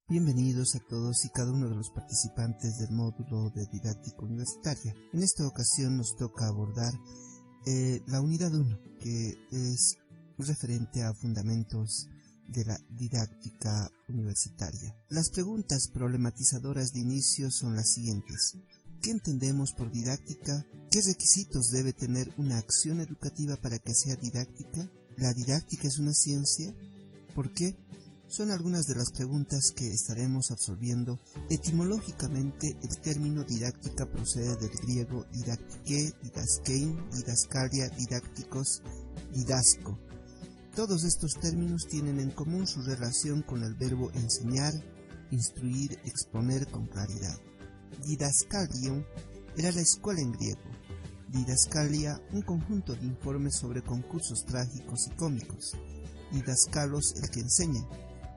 Bienvenidos a todos y cada uno de los participantes del módulo de didáctica universitaria. En esta ocasión nos toca abordar la unidad 1, que es referente a fundamentos de la didáctica universitaria. Las preguntas problematizadoras de inicio son las siguientes. ¿Qué entendemos por didáctica? ¿Qué requisitos debe tener una acción educativa para que sea didáctica? ¿La didáctica es una ciencia? ¿Por qué? Son algunas de las preguntas que estaremos absolviendo. Etimológicamente, el término didáctica procede del griego didaktike, didaskein, didaskalia, didácticos, didasco. Todos estos términos tienen en común su relación con el verbo enseñar, instruir, exponer con claridad. Didaskalion era la escuela en griego. Didaskalia, un conjunto de informes sobre concursos trágicos y cómicos. Didaskalos, el que enseña.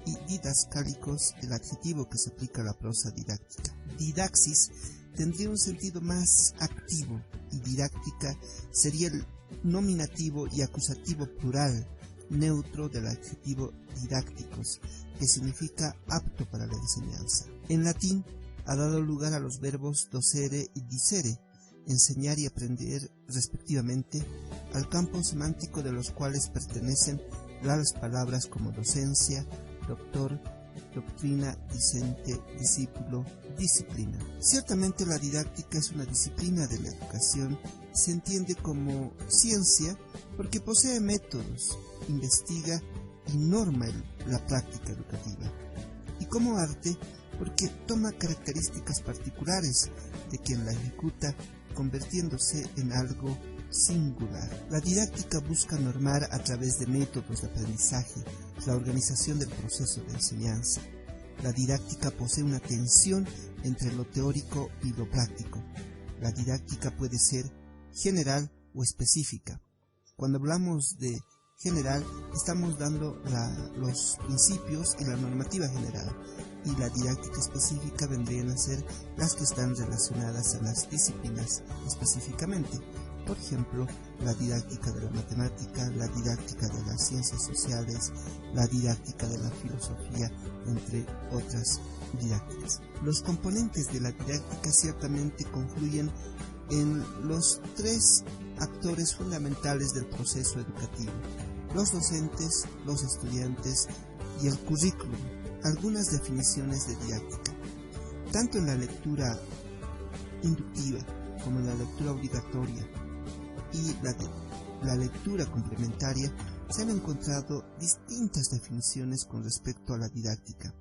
Y didascálicos, el adjetivo que se aplica a la prosa didáctica. Didaxis tendría un sentido más activo y didáctica sería el nominativo y acusativo plural neutro del adjetivo didácticos, que significa apto para la enseñanza. En latín ha dado lugar a los verbos docere y dicere, enseñar y aprender respectivamente, al campo semántico de los cuales pertenecen las palabras como docencia, doctor, doctrina, discente, discípulo, disciplina. Ciertamente la didáctica es una disciplina de la educación, se entiende como ciencia porque posee métodos, investiga y norma la práctica educativa. Y como arte porque toma características particulares de quien la ejecuta, convirtiéndose en algo singular. La didáctica busca normar a través de métodos de aprendizaje la organización del proceso de enseñanza. La didáctica posee una tensión entre lo teórico y lo práctico. La didáctica puede ser general o específica. Cuando hablamos de general, estamos dando los principios y la normativa general, y la didáctica específica vendrían a ser las que están relacionadas a las disciplinas específicamente. Por ejemplo, la didáctica de la matemática, la didáctica de las ciencias sociales, la didáctica de la filosofía, entre otras didácticas. Los componentes de la didáctica ciertamente confluyen en los tres actores fundamentales del proceso educativo: los docentes, los estudiantes y el currículum. Algunas definiciones de didáctica. Tanto en la lectura inductiva como en la lectura obligatoria y la lectura complementaria se han encontrado distintas definiciones con respecto a la didáctica.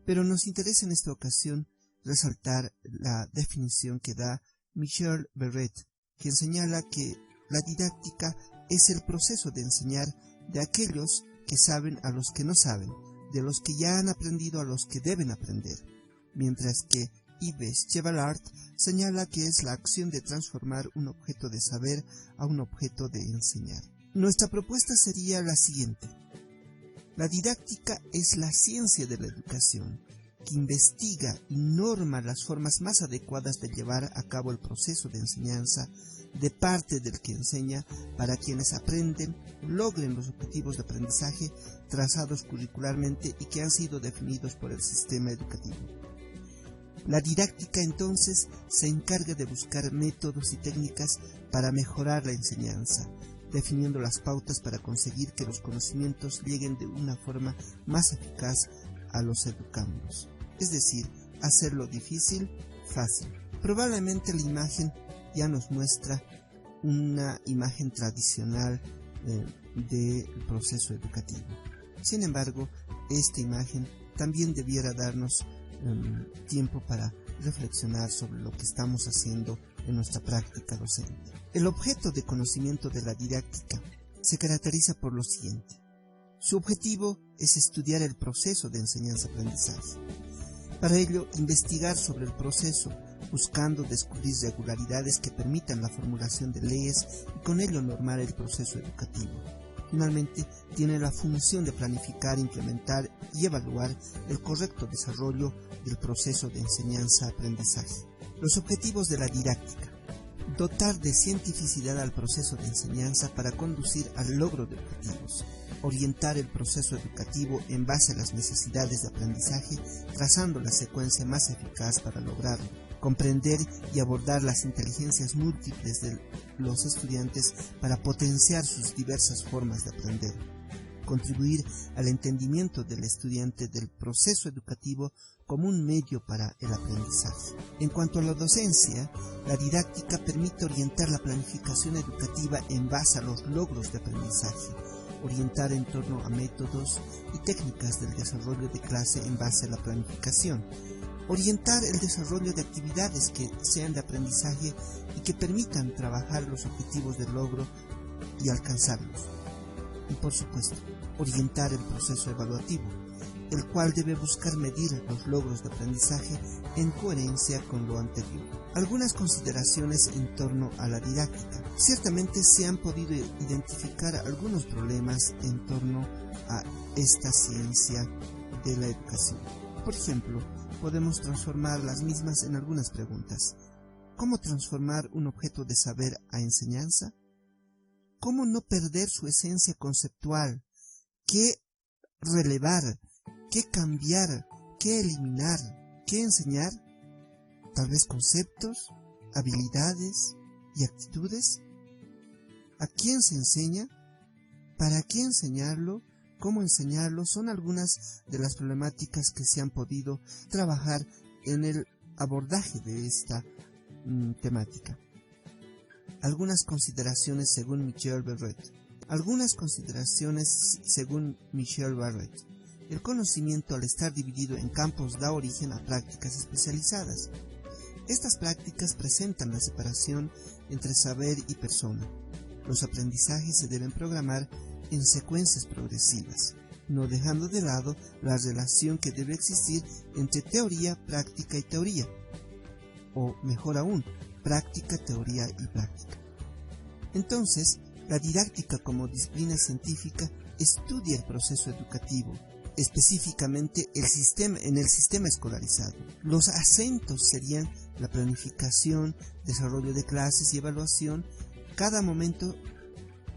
Pero nos interesa en esta ocasión resaltar la definición que da Michel Barrett, quien señala que la didáctica es el proceso de enseñar de aquellos que saben a los que no saben, de los que ya han aprendido a los que deben aprender, mientras que Yves Chevallard señala que es la acción de transformar un objeto de saber a un objeto de enseñar. Nuestra propuesta sería la siguiente. La didáctica es la ciencia de la educación, que investiga y norma las formas más adecuadas de llevar a cabo el proceso de enseñanza de parte del que enseña, para quienes aprenden logren los objetivos de aprendizaje trazados curricularmente y que han sido definidos por el sistema educativo. La didáctica entonces se encarga de buscar métodos y técnicas para mejorar la enseñanza, definiendo las pautas para conseguir que los conocimientos lleguen de una forma más eficaz a los educandos, es decir, hacerlo difícil, fácil. Probablemente la imagen ya nos muestra una imagen tradicional del proceso educativo. Sin embargo, esta imagen también debiera darnos tiempo para reflexionar sobre lo que estamos haciendo en nuestra práctica docente. El objeto de conocimiento de la didáctica se caracteriza por lo siguiente. Su objetivo es estudiar el proceso de enseñanza-aprendizaje. Para ello, investigar sobre el proceso, buscando descubrir regularidades que permitan la formulación de leyes y con ello normar el proceso educativo. Finalmente, tiene la función de planificar, implementar y evaluar el correcto desarrollo del proceso de enseñanza-aprendizaje. Los objetivos de la didáctica. Dotar de cientificidad al proceso de enseñanza para conducir al logro de objetivos. orientar el proceso educativo en base a las necesidades de aprendizaje, trazando la secuencia más eficaz para lograrlo. Comprender y abordar las inteligencias múltiples de los estudiantes para potenciar sus diversas formas de aprender. Contribuir al entendimiento del estudiante del proceso educativo como un medio para el aprendizaje. En cuanto a la docencia, la didáctica permite orientar la planificación educativa en base a los logros de aprendizaje, orientar en torno a métodos y técnicas del desarrollo de clase en base a la planificación, orientar el desarrollo de actividades que sean de aprendizaje y que permitan trabajar los objetivos de logro y alcanzarlos. Y por supuesto, orientar el proceso evaluativo, el cual debe buscar medir los logros de aprendizaje en coherencia con lo anterior. Algunas consideraciones en torno a la didáctica. Ciertamente se han podido identificar algunos problemas en torno a esta ciencia de la educación. Por ejemplo, podemos transformar las mismas en algunas preguntas. ¿Cómo transformar un objeto de saber a enseñanza? ¿Cómo no perder su esencia conceptual? ¿Qué relevar? ¿Qué cambiar? ¿Qué eliminar? ¿Qué enseñar? Tal vez conceptos, habilidades y actitudes. ¿A quién se enseña? ¿Para qué enseñarlo? ¿Cómo enseñarlo? Son algunas de las problemáticas que se han podido trabajar en el abordaje de esta temática. Algunas consideraciones según Michel Barrett. El conocimiento, al estar dividido en campos, da origen a prácticas especializadas. Estas prácticas presentan la separación entre saber y persona. Los aprendizajes se deben programar en secuencias progresivas, no dejando de lado la relación que debe existir entre teoría, práctica y teoría, o mejor aún, práctica, teoría y práctica. Entonces, la didáctica como disciplina científica estudia el proceso educativo, específicamente en el sistema escolarizado. Los acentos serían la planificación, desarrollo de clases y evaluación, cada momento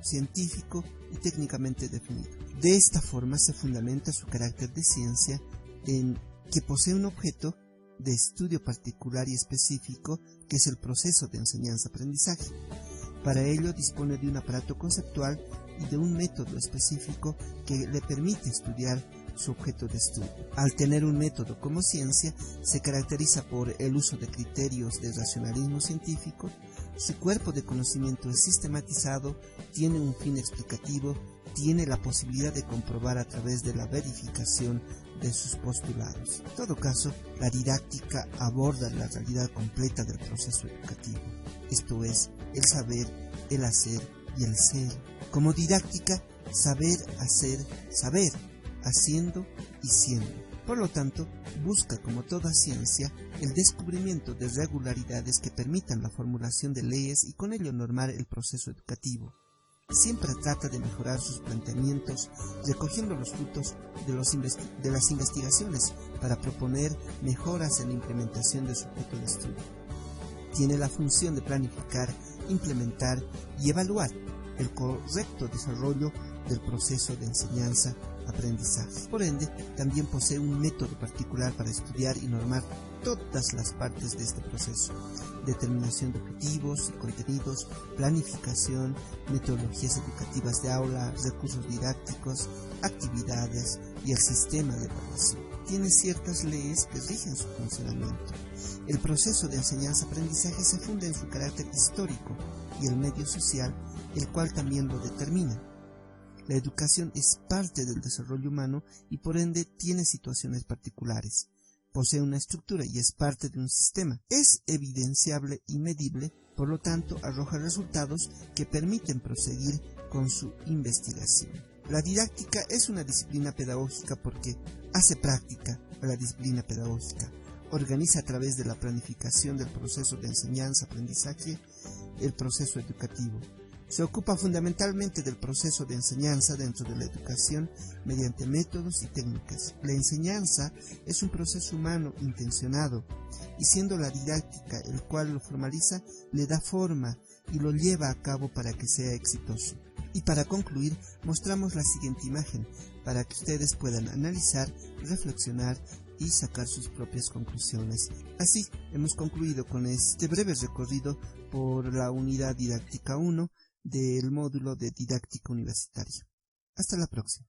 científico y técnicamente definido. De esta forma se fundamenta su carácter de ciencia en que posee un objeto de estudio particular y específico que es el proceso de enseñanza-aprendizaje. Para ello dispone de un aparato conceptual y de un método específico que le permite estudiar su objeto de estudio. Al tener un método como ciencia, se caracteriza por el uso de criterios de racionalismo científico, su cuerpo de conocimiento es sistematizado, tiene un fin explicativo, tiene la posibilidad de comprobar a través de la verificación de sus postulados. En todo caso, la didáctica aborda la realidad completa del proceso educativo, esto es, el saber, el hacer y el ser. Como didáctica, saber, hacer, saber, haciendo y siendo. Por lo tanto, busca, como toda ciencia, el descubrimiento de regularidades que permitan la formulación de leyes y con ello normar el proceso educativo. Siempre trata de mejorar sus planteamientos, recogiendo los frutos de las investigaciones para proponer mejoras en la implementación de su objeto de estudio. Tiene la función de planificar, implementar y evaluar el correcto desarrollo del proceso de enseñanza-aprendizaje. Por ende, también posee un método particular para estudiar y normar todas las partes de este proceso: determinación de objetivos y contenidos, planificación, metodologías educativas de aula, recursos didácticos, actividades y el sistema de evaluación. Tiene ciertas leyes que rigen su funcionamiento. El proceso de enseñanza-aprendizaje se funda en su carácter histórico y el medio social, el cual también lo determina. La educación es parte del desarrollo humano y por ende tiene situaciones particulares. Posee una estructura y es parte de un sistema. Es evidenciable y medible, por lo tanto arroja resultados que permiten proseguir con su investigación. La didáctica es una disciplina pedagógica porque hace práctica a la disciplina pedagógica. Organiza a través de la planificación del proceso de enseñanza-aprendizaje el proceso educativo. Se ocupa fundamentalmente del proceso de enseñanza dentro de la educación mediante métodos y técnicas. La enseñanza es un proceso humano intencionado y siendo la didáctica el cual lo formaliza, le da forma y lo lleva a cabo para que sea exitoso. Y para concluir, mostramos la siguiente imagen, para que ustedes puedan analizar, reflexionar y sacar sus propias conclusiones. Así, hemos concluido con este breve recorrido por la unidad didáctica 1 del módulo de didáctica universitaria. Hasta la próxima.